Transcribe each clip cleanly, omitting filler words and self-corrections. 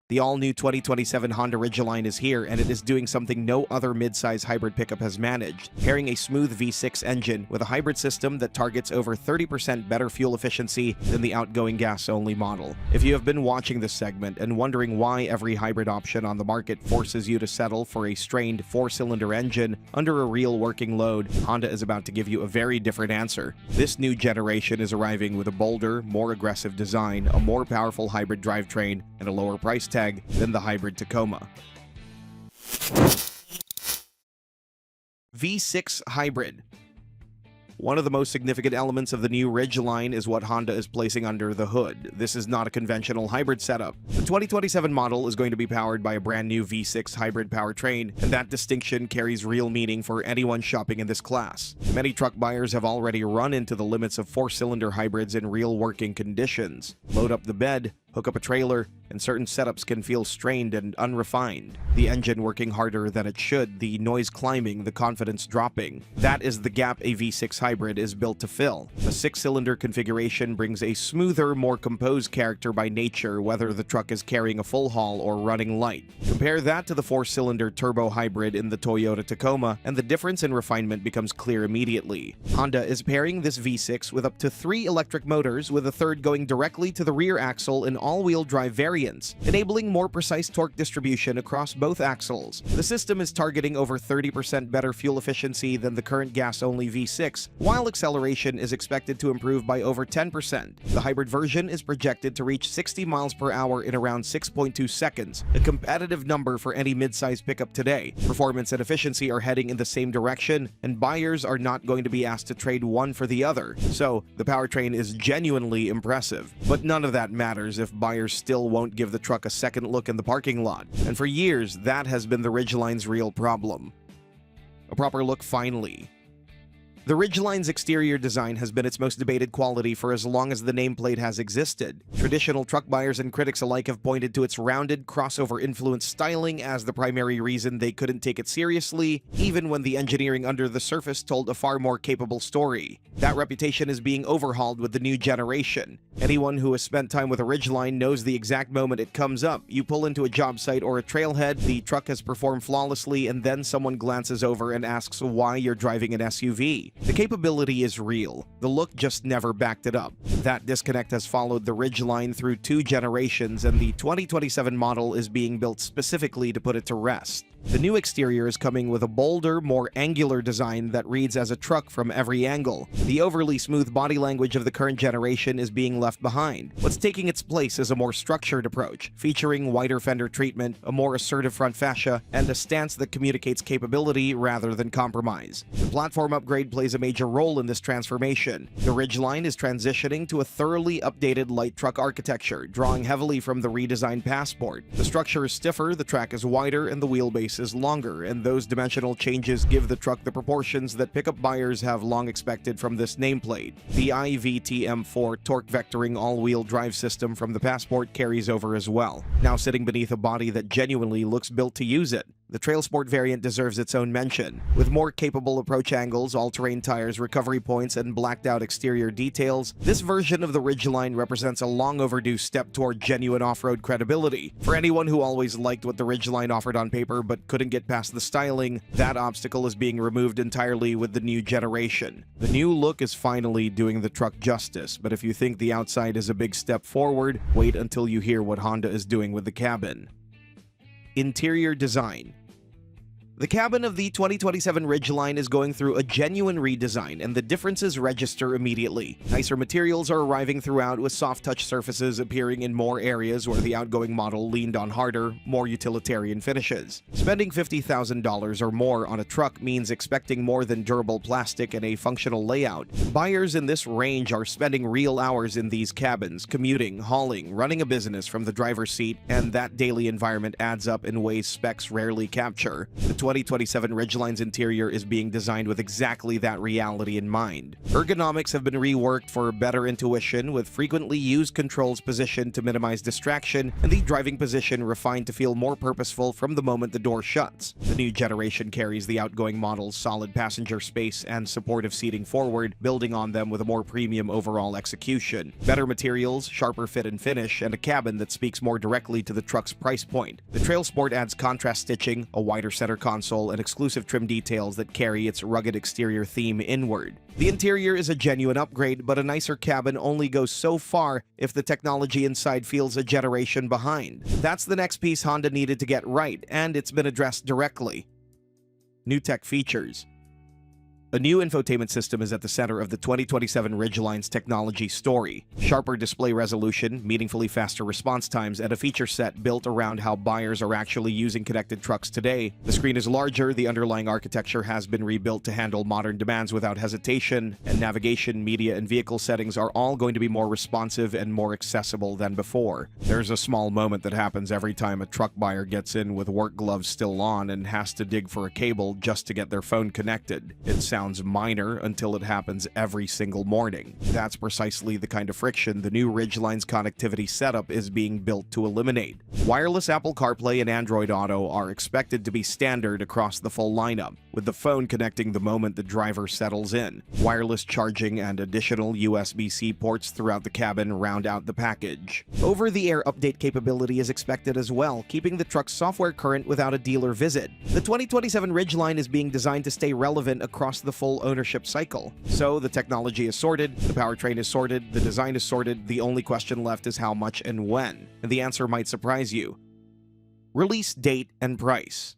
The all-new 2027 Honda Ridgeline is here, and it is doing something no other midsize hybrid pickup has managed, pairing a smooth V6 engine with a hybrid system that targets over 30% better fuel efficiency than the outgoing gas-only model. If you have been watching this segment and wondering why every hybrid option on the market forces you to settle for a strained 4-cylinder engine under a real working load, Honda is about to give you a very different answer. This new generation is arriving with a bolder, more aggressive design, a more powerful hybrid drivetrain, and a lower price tag than the hybrid Tacoma. V6 Hybrid. One of the most significant elements of the new Ridgeline is what Honda is placing under the hood. This is not a conventional hybrid setup. The 2027 model is going to be powered by a brand new V6 hybrid powertrain, and that distinction carries real meaning for anyone shopping in this class. Many truck buyers have already run into the limits of 4-cylinder hybrids in real working conditions. Load up the bed, hook up a trailer, and certain setups can feel strained and unrefined. The engine working harder than it should, the noise climbing, the confidence dropping. That is the gap a V6 hybrid is built to fill. A 6-cylinder configuration brings a smoother, more composed character by nature, whether the truck is carrying a full haul or running light. Compare that to the 4-cylinder turbo hybrid in the Toyota Tacoma, and the difference in refinement becomes clear immediately. Honda is pairing this V6 with up to 3 electric motors, with a third going directly to the rear axle in all-wheel drive variants, enabling more precise torque distribution across both axles. The system is targeting over 30% better fuel efficiency than the current gas-only V6, while acceleration is expected to improve by over 10%. The hybrid version is projected to reach 60 miles per hour in around 6.2 seconds, a competitive number for any mid-size pickup today. Performance and efficiency are heading in the same direction, and buyers are not going to be asked to trade one for the other. So, the powertrain is genuinely impressive. But none of that matters if buyers still won't give the truck a second look in the parking lot. And for years, that has been the Ridgeline's real problem. A proper look finally. The Ridgeline's exterior design has been its most debated quality for as long as the nameplate has existed. Traditional truck buyers and critics alike have pointed to its rounded, crossover-influenced styling as the primary reason they couldn't take it seriously, even when the engineering under the surface told a far more capable story. That reputation is being overhauled with the new generation. Anyone who has spent time with a Ridgeline knows the exact moment it comes up. You pull into a job site or a trailhead, the truck has performed flawlessly, and then someone glances over and asks why you're driving an SUV. The capability is real. The look just never backed it up. That disconnect has followed the Ridgeline through 2 generations, and the 2027 model is being built specifically to put it to rest. The new exterior is coming with a bolder, more angular design that reads as a truck from every angle. The overly smooth body language of the current generation is being left behind. What's taking its place is a more structured approach, featuring wider fender treatment, a more assertive front fascia, and a stance that communicates capability rather than compromise. The platform upgrade plays a major role in this transformation. The Ridgeline is transitioning to a thoroughly updated light truck architecture, drawing heavily from the redesigned Passport. The structure is stiffer, the track is wider, and the wheelbase is longer, and those dimensional changes give the truck the proportions that pickup buyers have long expected from this nameplate. The IVTM4 torque vectoring all-wheel drive system from the Passport carries over as well, now sitting beneath a body that genuinely looks built to use it. The Trail Sport variant deserves its own mention. With more capable approach angles, all-terrain tires, recovery points, and blacked-out exterior details, this version of the Ridgeline represents a long-overdue step toward genuine off-road credibility. For anyone who always liked what the Ridgeline offered on paper but couldn't get past the styling, that obstacle is being removed entirely with the new generation. The new look is finally doing the truck justice, but if you think the outside is a big step forward, wait until you hear what Honda is doing with the cabin. Interior design. The cabin of the 2027 Ridgeline is going through a genuine redesign, and the differences register immediately. Nicer materials are arriving throughout, with soft-touch surfaces appearing in more areas where the outgoing model leaned on harder, more utilitarian finishes. Spending $50,000 or more on a truck means expecting more than durable plastic and a functional layout. Buyers in this range are spending real hours in these cabins, commuting, hauling, running a business from the driver's seat, and that daily environment adds up in ways specs rarely capture. The 2027 Ridgeline's interior is being designed with exactly that reality in mind. Ergonomics have been reworked for better intuition, with frequently used controls positioned to minimize distraction and the driving position refined to feel more purposeful from the moment the door shuts. The new generation carries the outgoing model's solid passenger space and supportive seating forward, building on them with a more premium overall execution. Better materials, sharper fit and finish, and a cabin that speaks more directly to the truck's price point. The Trail Sport adds contrast stitching, a wider center console, and exclusive trim details that carry its rugged exterior theme inward. The interior is a genuine upgrade, but a nicer cabin only goes so far if the technology inside feels a generation behind. That's the next piece Honda needed to get right, and it's been addressed directly. New tech features. A new infotainment system is at the center of the 2027 Ridgeline's technology story. Sharper display resolution, meaningfully faster response times, and a feature set built around how buyers are actually using connected trucks today. The screen is larger, the underlying architecture has been rebuilt to handle modern demands without hesitation, and navigation, media, and vehicle settings are all going to be more responsive and more accessible than before. There's a small moment that happens every time a truck buyer gets in with work gloves still on and has to dig for a cable just to get their phone connected. It sounds minor until it happens every single morning. That's precisely the kind of friction the new Ridgeline's connectivity setup is being built to eliminate. Wireless Apple CarPlay and Android Auto are expected to be standard across the full lineup, with the phone connecting the moment the driver settles in. Wireless charging and additional USB-C ports throughout the cabin round out the package. Over-the-air update capability is expected as well, keeping the truck's software current without a dealer visit. The 2027 Ridgeline is being designed to stay relevant across the full ownership cycle. So the technology is sorted, the powertrain is sorted, the design is sorted, the only question left is how much and when. And the answer might surprise you. Release date and price.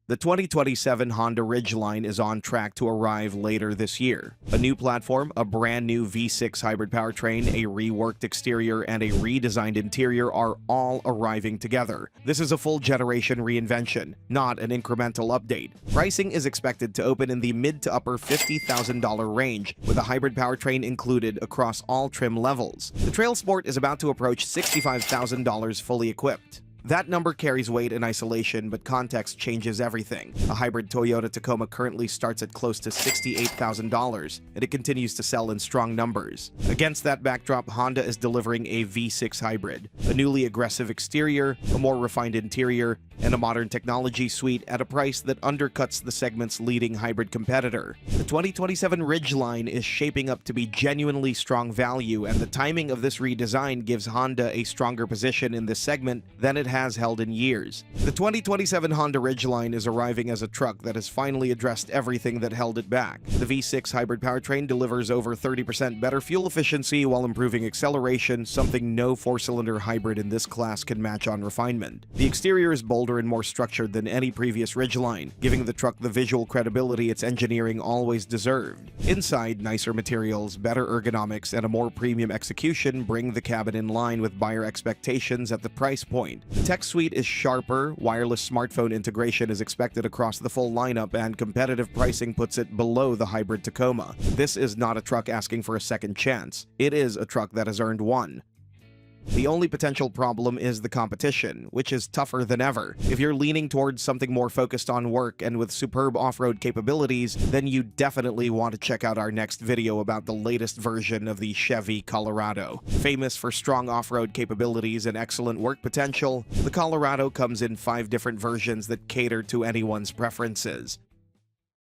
The 2027 Honda Ridgeline is on track to arrive later this year. A new platform, a brand new V6 hybrid powertrain, a reworked exterior, and a redesigned interior are all arriving together. This is a full generation reinvention, not an incremental update. Pricing is expected to open in the mid to upper $50,000 range, with a hybrid powertrain included across all trim levels. The Trail Sport is about to approach $65,000 fully equipped. That number carries weight in isolation, but context changes everything. A hybrid Toyota Tacoma currently starts at close to $68,000, and it continues to sell in strong numbers. Against that backdrop, Honda is delivering a V6 hybrid, a newly aggressive exterior, a more refined interior, and a modern technology suite at a price that undercuts the segment's leading hybrid competitor. The 2027 Ridgeline is shaping up to be genuinely strong value, and the timing of this redesign gives Honda a stronger position in this segment than it has held in years. The 2027 Honda Ridgeline is arriving as a truck that has finally addressed everything that held it back. The V6 hybrid powertrain delivers over 30% better fuel efficiency while improving acceleration, something no four-cylinder hybrid in this class can match on refinement. The exterior is bolder and more structured than any previous Ridgeline, giving the truck the visual credibility its engineering always deserved. Inside, nicer materials, better ergonomics, and a more premium execution bring the cabin in line with buyer expectations at the price point. The tech suite is sharper, wireless smartphone integration is expected across the full lineup, and competitive pricing puts it below the hybrid Tacoma. This is not a truck asking for a second chance. It is a truck that has earned one. The only potential problem is the competition, which is tougher than ever. If you're leaning towards something more focused on work and with superb off-road capabilities, then you definitely want to check out our next video about the latest version of the Chevy Colorado. Famous for strong off-road capabilities and excellent work potential, the Colorado comes in 5 different versions that cater to anyone's preferences.